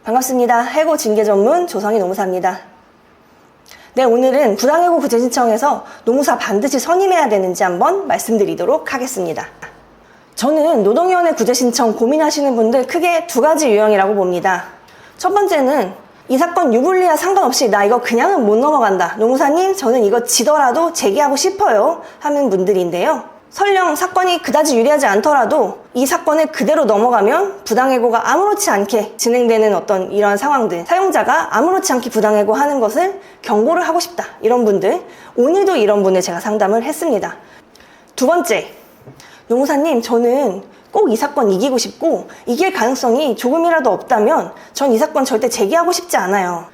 반갑습니다. 해고 징계 전문 조성희 노무사입니다. 네, 오늘은 부당해고 구제 신청에서 노무사 반드시 선임해야 되는지 한번 말씀드리도록 하겠습니다. 저는 노동위원회 구제 신청 고민하시는 분들 크게 두 가지 유형이라고 봅니다. 첫 번째는 이 사건 유불리와 상관없이 나 이거 그냥은 못 넘어간다. 노무사님, 저는 이거 지더라도 제기하고 싶어요. 하는 분들인데요. 설령 사건이 그다지 유리하지 않더라도 이 사건을 그대로 넘어가면 부당해고가 아무렇지 않게 진행되는 어떤 이러한 상황들, 사용자가 아무렇지 않게 부당해고 하는 것을 경고를 하고 싶다. 이런 분들, 오늘도 이런 분을 제가 상담을 했습니다. 두 번째, 노무사님, 저는 꼭 이 사건 이기고 싶고 이길 가능성이 조금이라도 없다면 전 이 사건 절대 제기하고 싶지 않아요.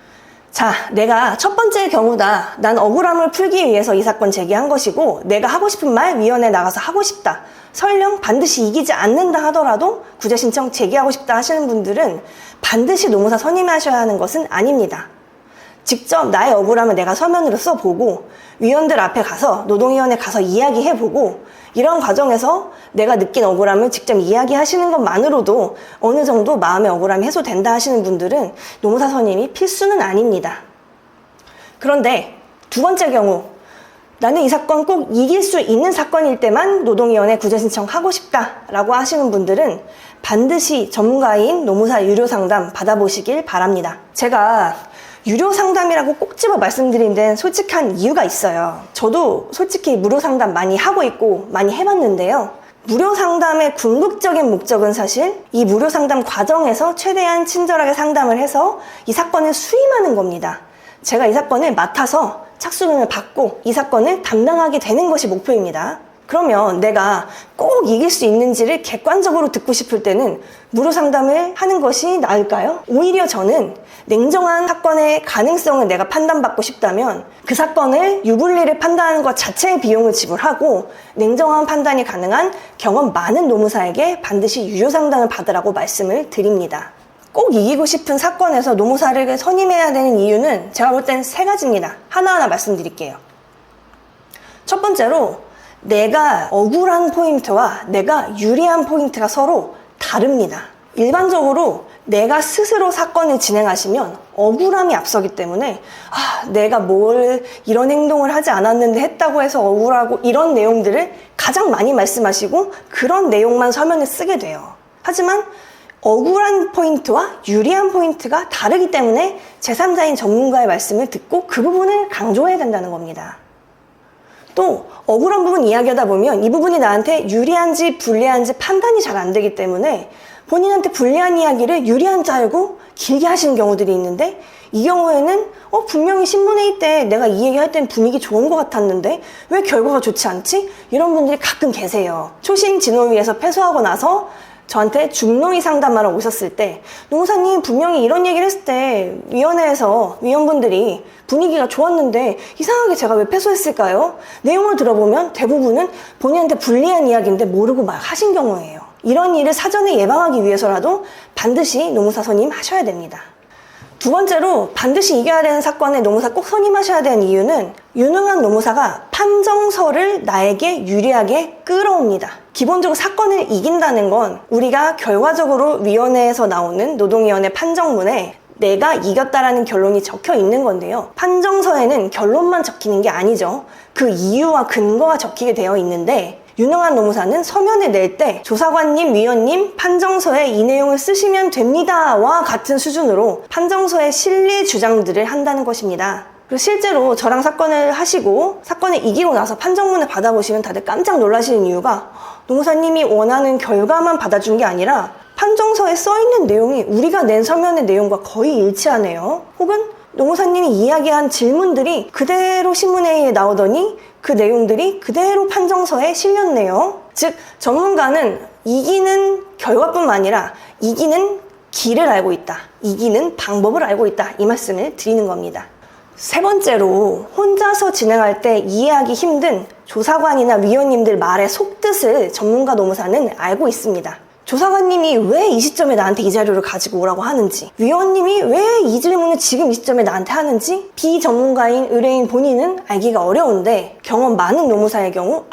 자, 내가 첫 번째 경우다. 난 억울함을 풀기 위해서 이 사건 제기한 것이고 내가 하고 싶은 말 위원회에 나가서 하고 싶다. 설령 반드시 이기지 않는다 하더라도 구제 신청 제기하고 싶다 하시는 분들은 반드시 노무사 선임하셔야 하는 것은 아닙니다. 직접 나의 억울함을 내가 서면으로 써보고 위원들 앞에 가서 노동위원회 가서 이야기해보고 이런 과정에서 내가 느낀 억울함을 직접 이야기하시는 것만으로도 어느 정도 마음의 억울함이 해소된다 하시는 분들은 노무사 선임이 필수는 아닙니다. 그런데 두 번째 경우, 나는 이 사건 꼭 이길 수 있는 사건일 때만 노동위원회 구제 신청하고 싶다라고 하시는 분들은 반드시 전문가인 노무사 유료 상담 받아보시길 바랍니다. 제가 유료 상담이라고 꼭 집어 말씀드린 데는 솔직한 이유가 있어요. 저도 솔직히 무료 상담 많이 하고 있고 많이 해봤는데요. 무료 상담의 궁극적인 목적은 사실 이 무료 상담 과정에서 최대한 친절하게 상담을 해서 이 사건을 수임하는 겁니다. 제가 이 사건을 맡아서 착수금을 받고 이 사건을 담당하게 되는 것이 목표입니다. 그러면 내가 꼭 이길 수 있는지를 객관적으로 듣고 싶을 때는 무료 상담을 하는 것이 나을까요? 오히려 저는 냉정한 사건의 가능성을 내가 판단받고 싶다면 그 사건을 유불리를 판단하는 것 자체의 비용을 지불하고 냉정한 판단이 가능한 경험 많은 노무사에게 반드시 유료 상담을 받으라고 말씀을 드립니다. 꼭 이기고 싶은 사건에서 노무사를 선임해야 되는 이유는 제가 볼 땐 세 가지입니다. 하나하나 말씀드릴게요. 첫 번째로 내가 억울한 포인트와 내가 유리한 포인트가 서로 다릅니다. 일반적으로 내가 스스로 사건을 진행하시면 억울함이 앞서기 때문에 내가 뭘 이런 행동을 하지 않았는데 했다고 해서 억울하고 이런 내용들을 가장 많이 말씀하시고 그런 내용만 서면에 쓰게 돼요. 하지만 억울한 포인트와 유리한 포인트가 다르기 때문에 제3자인 전문가의 말씀을 듣고 그 부분을 강조해야 된다는 겁니다. 또 억울한 부분 이야기하다 보면 이 부분이 나한테 유리한지 불리한지 판단이 잘 안 되기 때문에 본인한테 불리한 이야기를 유리한 줄 알고 길게 하시는 경우들이 있는데 이 경우에는 분명히 신문회의 때 내가 이 얘기 할 땐 분위기 좋은 것 같았는데 왜 결과가 좋지 않지? 이런 분들이 가끔 계세요. 초심 진호위에서 패소하고 나서 저한테 중노위 상담하러 오셨을 때 노무사님 분명히 이런 얘기를 했을 때 위원회에서 위원분들이 분위기가 좋았는데 이상하게 제가 왜 패소했을까요? 내용을 들어보면 대부분은 본인한테 불리한 이야기인데 모르고 막 하신 경우예요. 이런 일을 사전에 예방하기 위해서라도 반드시 노무사 선임 하셔야 됩니다. 두 번째로 반드시 이겨야 되는 사건에 노무사 꼭 선임하셔야 되는 이유는 유능한 노무사가 판정서를 나에게 유리하게 끌어옵니다. 기본적으로 사건을 이긴다는 건 우리가 결과적으로 위원회에서 나오는 노동위원회 판정문에 내가 이겼다라는 결론이 적혀 있는 건데요. 판정서에는 결론만 적히는 게 아니죠. 그 이유와 근거가 적히게 되어 있는데 유능한 노무사는 서면을 낼 때 조사관님, 위원님 판정서에 이 내용을 쓰시면 됩니다와 같은 수준으로 판정서의 실리 주장들을 한다는 것입니다. 그리고 실제로 저랑 사건을 하시고 사건을 이기고 나서 판정문을 받아보시면 다들 깜짝 놀라시는 이유가 노무사님이 원하는 결과만 받아준 게 아니라 판정서에 써있는 내용이 우리가 낸 서면의 내용과 거의 일치하네요. 혹은 노무사님이 이야기한 질문들이 그대로 신문회의에 나오더니 그 내용들이 그대로 판정서에 실렸네요. 즉 전문가는 이기는 결과뿐만 아니라 이기는 길을 알고 있다. 이기는 방법을 알고 있다. 이 말씀을 드리는 겁니다. 세 번째로 혼자서 진행할 때 이해하기 힘든 조사관이나 위원님들 말의 속뜻을 전문가 노무사는 알고 있습니다. 조사관님이 왜 이 시점에 나한테 이 자료를 가지고 오라고 하는지, 위원님이 왜 이 질문을 지금 이 시점에 나한테 하는지 비전문가인 의뢰인 본인은 알기가 어려운데 경험 많은 노무사의 경우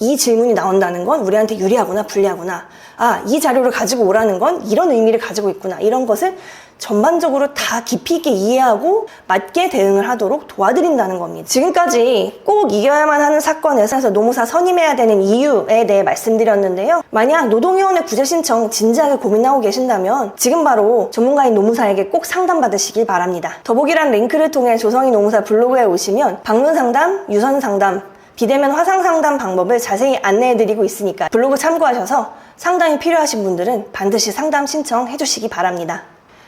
이 질문이 나온다는 건 우리한테 유리하구나, 불리하구나. 아, 이 자료를 가지고 오라는 건 이런 의미를 가지고 있구나. 이런 것을 전반적으로 다 깊이 있게 이해하고 맞게 대응을 하도록 도와드린다는 겁니다. 지금까지 꼭 이겨야만 하는 사건에서 노무사 선임해야 되는 이유에 대해 말씀드렸는데요. 만약 노동위원회 구제 신청 진지하게 고민하고 계신다면 지금 바로 전문가인 노무사에게 꼭 상담받으시길 바랍니다. 더보기란 링크를 통해 조성희 노무사 블로그에 오시면 방문 상담, 유선 상담, 비대면 화상 상담 방법을 자세히 안내해드리고 있으니까 블로그 참고하셔서 상담이 필요하신 분들은 반드시 상담 신청해 주시기 바랍니다.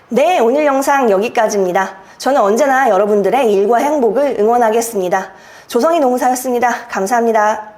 네, 오늘 영상 여기까지입니다. 저는 언제나 여러분들의 일과 행복을 응원하겠습니다. 조성희 노무사였습니다. 감사합니다.